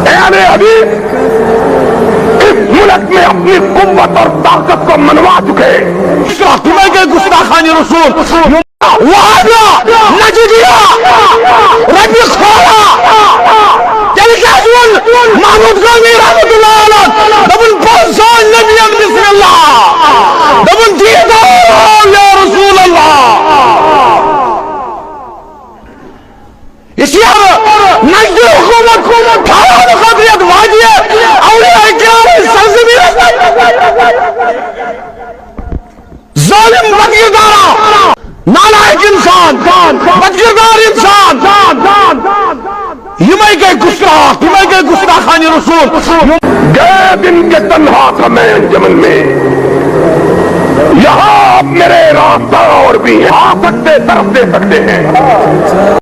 اہل حدیث اس ملک میں اپنی قوت اور طاقت کو منوا چکے. تمہیں کہ گستاخان رسول وہابیا نجدیہ ربی خورا تلکازون محمود غنی رحمت اللہ علیہ دبن پوزان نبی بسم اللہ دبن دیدہ یا رسول اللہ. اسی اب نجدی حکومت تھاران قدریت واجیہ اولیاء اکرام سرزمین ظالم بدگردارہ نالائق انسان بدگردار انسان یمائی کے گستاخانی رسول گئے دن کے تنہا تھا میں انجمن میں یہاں میرے راستہ اور بھی آ سکتے طرف دے سکتے ہیں.